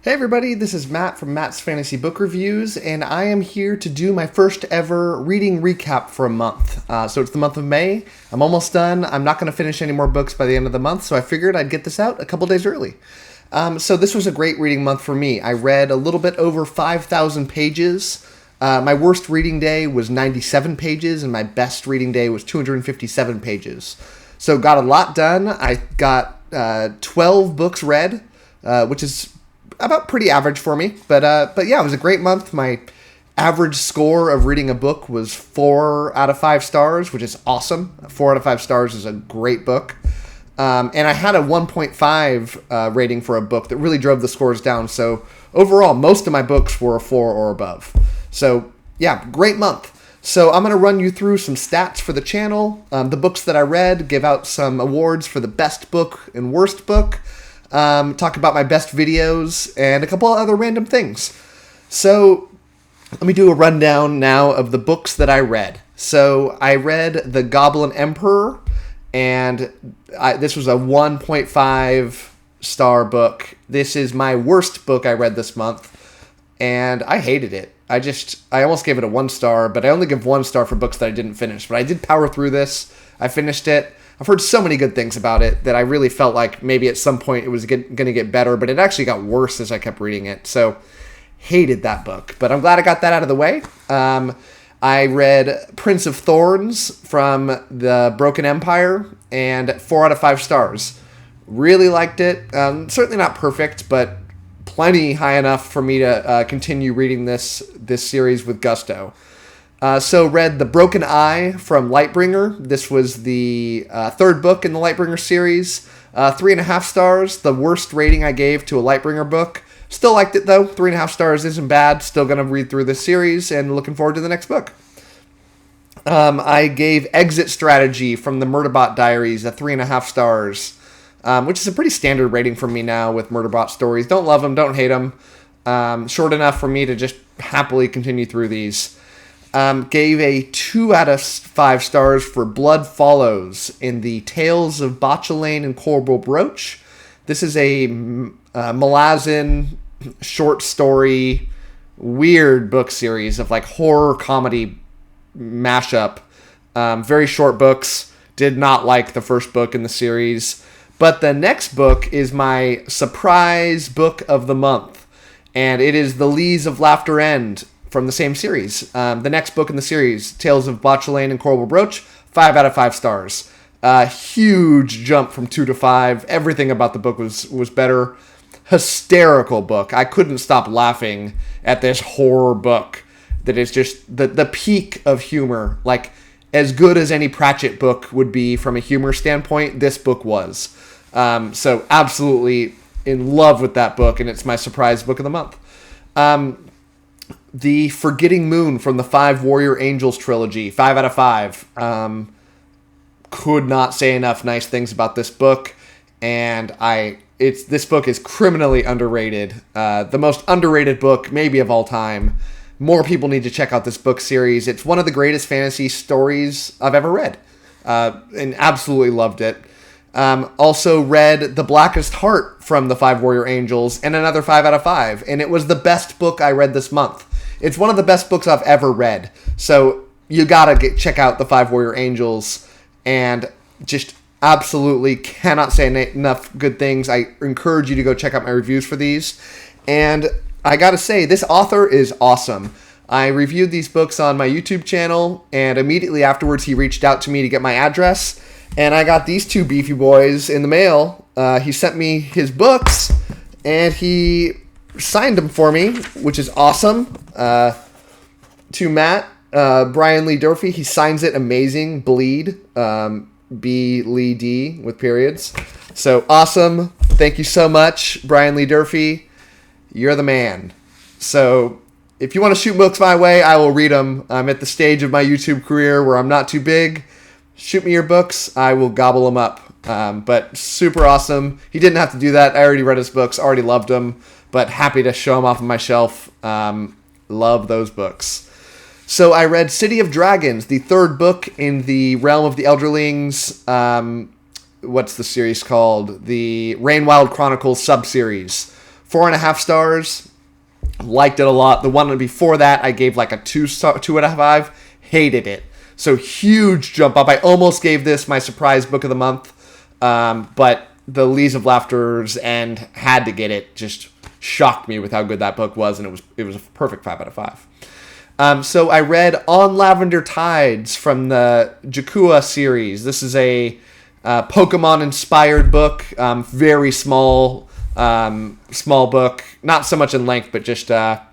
Hey everybody, this is Matt from Matt's Fantasy Book Reviews, and I am here to do my first ever reading recap for a month. So it's the month of May. I'm almost done. I'm not going to finish any more books by the end of the month, so I figured I'd get this out a couple days early. So this was a great reading month for me. I read a little bit over 5,000 pages. My worst reading day was 97 pages, and my best reading day was 257 pages. So got a lot done. I got 12 books read, which is about pretty average for me, but yeah, it was a great month. My average score of reading a book was 4 out of 5 stars, which is awesome. 4 out of 5 stars is a great book. And I had a 1.5 rating for a book that really drove the scores down. So overall, most of my books were a 4 or above. So yeah, great month. So I'm going to run you through some stats for the channel, the books that I read, give out some awards for the best book and worst book, talk about my best videos, and a couple of other random things. So let me do a rundown now of the books that I read. So I read The Goblin Emperor, and this was a 1.5 star book. This is my worst book I read this month, and I hated it. I almost gave it a 1 star, but I only give 1 star for books that I didn't finish. But I did power through this. I finished it. I've heard so many good things about it that I really felt like maybe at some point it was going to get better, but it actually got worse as I kept reading it. So, hated that book. But I'm glad I got that out of the way. I read Prince of Thorns from the Broken Empire, and 4 out of 5 stars. Really liked it. Certainly not perfect, but plenty high enough for me to continue reading this series with gusto. So read The Broken Eye from Lightbringer. This was the third book in the Lightbringer series. 3.5 stars, the worst rating I gave to a Lightbringer book. Still liked it though. 3.5 stars isn't bad. Still going to read through this series and looking forward to the next book. I gave Exit Strategy from the Murderbot Diaries a 3.5 stars, which is a pretty standard rating for me now with Murderbot stories. Don't love them, don't hate them. Short enough for me to just happily continue through these. Gave a 2 out of 5 stars for Blood Follows in the Tales of Botchalane and Corbel Brooch. This is a Malazan short story, weird book series of like horror comedy mashup. Very short books. Did not like the first book in the series. But the next book is my surprise book of the month. And it is The Lees of Laughter End from the same series. The next book in the series, Tales of Botchalane and Corbel Brooch, 5 out of 5 stars. Huge jump from 2 to 5. Everything about the book was better. Hysterical book. I couldn't stop laughing at this horror book that is just the peak of humor. Like, as good as any Pratchett book would be from a humor standpoint, this book was. So absolutely in love with that book, and it's my surprise book of the month. The Forgetting Moon from the 5 Warrior Angels trilogy, 5 out of 5. Could not say enough nice things about this book, and this book is criminally underrated. The most underrated book maybe of all time. More people need to check out this book series. It's one of the greatest fantasy stories I've ever read, and absolutely loved it. Also read The Blackest Heart from the 5 Warrior Angels, and another 5 out of 5. And it was the best book I read this month. It's one of the best books I've ever read. So you gotta check out the 5 Warrior Angels, and just absolutely cannot say enough good things. I encourage you to go check out my reviews for these. And I gotta say, this author is awesome. I reviewed these books on my YouTube channel, and immediately afterwards he reached out to me to get my address. And I got these 2 beefy boys in the mail. He sent me his books, and he signed them for me, which is awesome. To Matt, Brian Lee Durfee, he signs it amazing. Bleed, B. Lee D. with periods. So awesome. Thank you so much, Brian Lee Durfee. You're the man. So if you want to shoot books my way, I will read them. I'm at the stage of my YouTube career where I'm not too big. Shoot me your books. I will gobble them up. But super awesome. He didn't have to do that. I already read his books. Already loved them. But happy to show them off on my shelf. Love those books. So I read City of Dragons, the 3rd book in the Realm of the Elderlings. What's the series called? The Rainwild Chronicles sub-series 4.5 stars. Liked it a lot. The one before that, I gave like a 2.5. Hated it. So huge jump up. I almost gave this my surprise book of the month, but the Leaves of Laughter's End had to get it. Just shocked me with how good that book was, and it was a perfect 5 out of 5. So I read On Lavender Tides from the Jakua series. This is a Pokemon-inspired book. Very small book. Not so much in length, but just not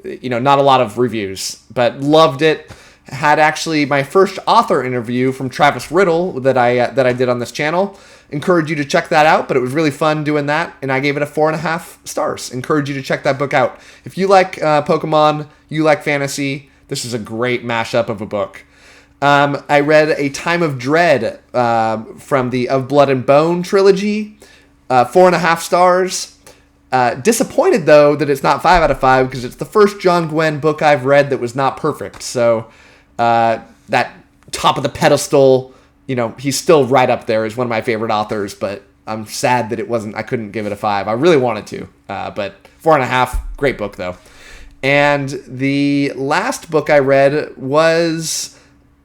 a lot of reviews. But loved it. Had actually my first author interview from Travis Riddle that I did on this channel. Encourage you to check that out, but it was really fun doing that, and I gave it a 4.5 stars. Encourage you to check that book out. If you like Pokemon, you like fantasy, this is a great mashup of a book. I read A Time of Dread from the Of Blood and Bone trilogy, 4.5 stars. Disappointed, though, that it's not 5 out of 5, because it's the first John Gwynne book I've read that was not perfect. So that top of the pedestal, he's still right up there as one of my favorite authors, but I'm sad that I couldn't give it a 5. I really wanted to, but 4.5, great book, though. And the last book I read was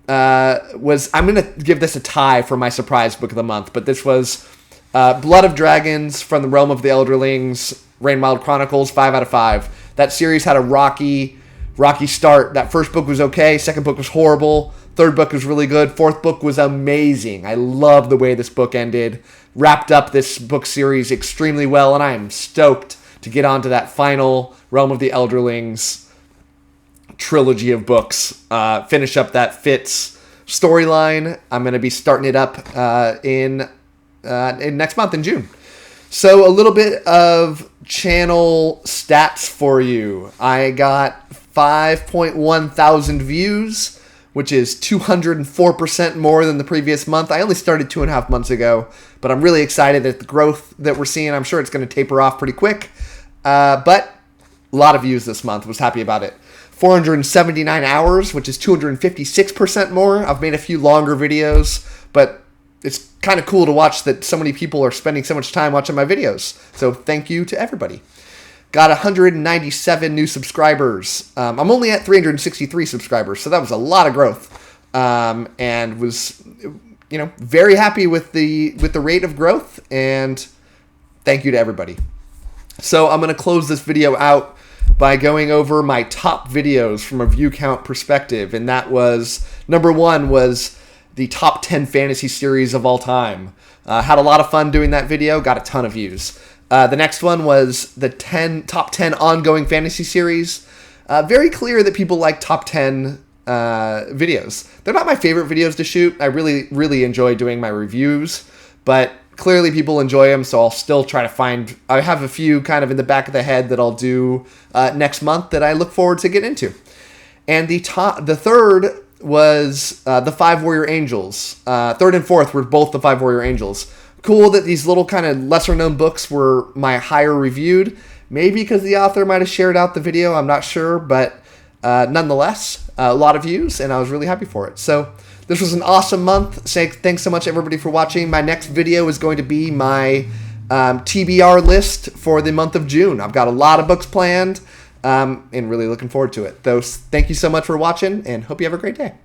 I'm going to give this a tie for my surprise book of the month, but this was Blood of Dragons from the Realm of the Elderlings, Rainwild Chronicles, 5 out of 5. That series had a rocky start. That first book was okay. Second book was horrible. Third book was really good. Fourth book was amazing. I love the way this book ended. Wrapped up this book series extremely well, and I am stoked to get on to that final Realm of the Elderlings trilogy of books. Finish up that Fitz storyline. I'm going to be starting it up in next month in June. So a little bit of channel stats for you. I got 5.1 thousand views, which is 204% more than the previous month. I only started 2.5 months ago, but I'm really excited at the growth that we're seeing. I'm sure it's going to taper off pretty quick, but a lot of views this month. Was happy about it. 479 hours, which is 256% more. I've made a few longer videos, but it's kind of cool to watch that so many people are spending so much time watching my videos. So thank you to everybody. Got 197 new subscribers. I'm only at 363 subscribers, so that was a lot of growth. And was, very happy with the rate of growth. And thank you to everybody. So I'm going to close this video out by going over my top videos from a view count perspective. And that was, number 1 was the top 10 fantasy series of all time. Had a lot of fun doing that video. Got a ton of views. The next one was the top 10 ongoing fantasy series. Very clear that people like top 10 videos. They're not my favorite videos to shoot. I really, really enjoy doing my reviews, but clearly people enjoy them, so I'll still try to find... I have a few kind of in the back of the head that I'll do next month that I look forward to getting into. And the third was the 5 Warrior Angels. Third and fourth were both the 5 Warrior Angels. Cool that these little kind of lesser-known books were my higher reviewed. Maybe because the author might have shared out the video, I'm not sure, but nonetheless, a lot of views, and I was really happy for it. So this was an awesome month. Thanks so much, everybody, for watching. My next video is going to be my TBR list for the month of June. I've got a lot of books planned, and really looking forward to it. Thank you so much for watching, and hope you have a great day.